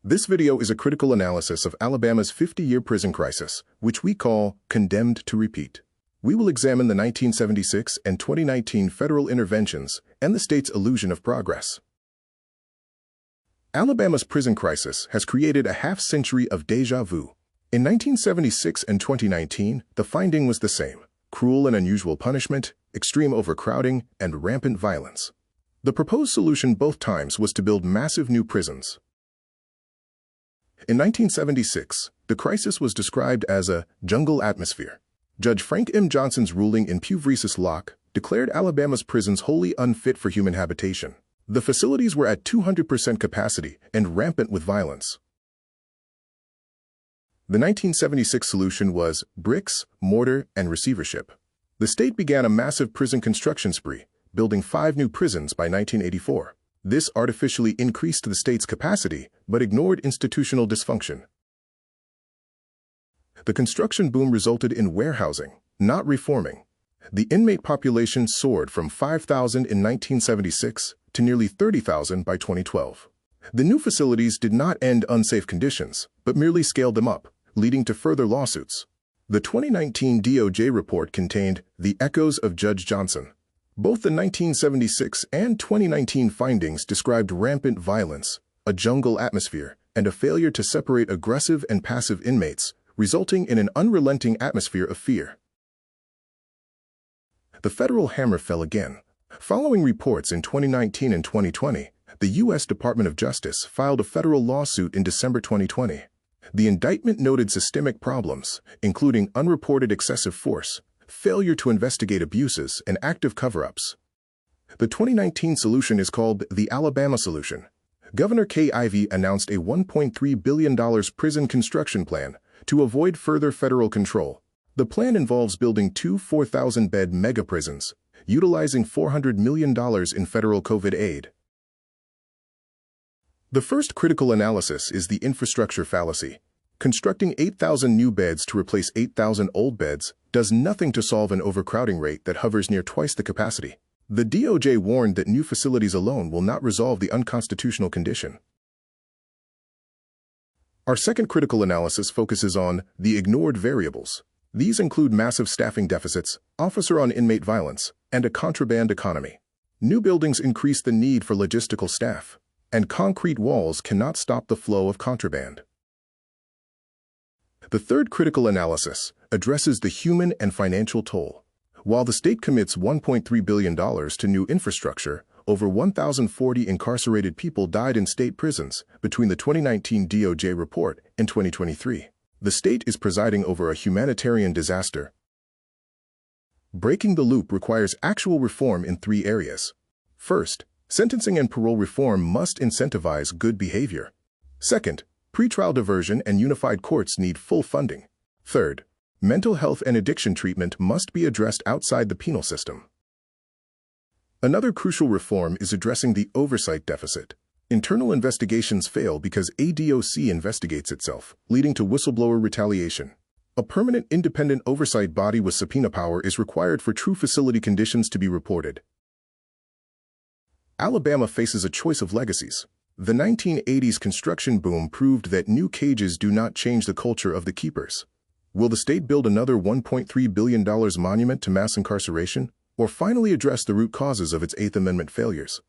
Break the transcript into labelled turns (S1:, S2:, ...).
S1: This video is a critical analysis of Alabama's 50-year prison crisis, which we call Condemned to Repeat. We will examine the 1976 and 2019 federal interventions and the state's illusion of progress. Alabama's prison crisis has created a half-century of déjà vu. In 1976 and 2019, the finding was the same: cruel and unusual punishment, extreme overcrowding, and rampant violence. The proposed solution both times was to build massive new prisons. In 1976, the crisis was described as a jungle atmosphere. Judge Frank M. Johnson's ruling in Pew v. Locke declared Alabama's prisons wholly unfit for human habitation. The facilities were at 200% capacity and rampant with violence. The 1976 solution was bricks, mortar, and receivership. The state began a massive prison construction spree, building 5 new prisons by 1984. This artificially increased the state's capacity, but ignored institutional dysfunction. The construction boom resulted in warehousing, not reforming. The inmate population soared from 5,000 in 1976 to nearly 30,000 by 2012. The new facilities did not end unsafe conditions, but merely scaled them up, leading to further lawsuits. The 2019 DOJ report contained the echoes of Judge Johnson. Both the 1976 and 2019 findings described rampant violence, a jungle atmosphere, and a failure to separate aggressive and passive inmates, resulting in an unrelenting atmosphere of fear. The federal hammer fell again. Following reports in 2019 and 2020, the U.S. Department of Justice filed a federal lawsuit in December 2020. The indictment noted systemic problems, including unreported excessive force, failure to investigate abuses, and active cover-ups. The 2019 solution is called the Alabama Solution. Governor Kay Ivey announced a $1.3 billion prison construction plan to avoid further federal control. The plan involves building 2 4,000-bed mega-prisons, utilizing $400 million in federal COVID aid. The first critical analysis is the infrastructure fallacy. Constructing 8,000 new beds to replace 8,000 old beds does nothing to solve an overcrowding rate that hovers near twice the capacity. The DOJ warned that new facilities alone will not resolve the unconstitutional condition. Our second critical analysis focuses on the ignored variables. These include massive staffing deficits, officer-on-inmate violence, and a contraband economy. New buildings increase the need for logistical staff, and concrete walls cannot stop the flow of contraband. The third critical analysis addresses the human and financial toll. While the state commits $1.3 billion to new infrastructure, over 1,040 incarcerated people died in state prisons between the 2019 DOJ report and 2023. The state is presiding over a humanitarian disaster. Breaking the loop requires actual reform in 3 areas. First, sentencing and parole reform must incentivize good behavior. Second, pretrial diversion and unified courts need full funding. Third, mental health and addiction treatment must be addressed outside the penal system. Another crucial reform is addressing the oversight deficit. Internal investigations fail because ADOC investigates itself, leading to whistleblower retaliation. A permanent independent oversight body with subpoena power is required for true facility conditions to be reported. Alabama faces a choice of legacies. The 1980s construction boom proved that new cages do not change the culture of the keepers. Will the state build another $1.3 billion monument to mass incarceration, or finally address the root causes of its Eighth Amendment failures?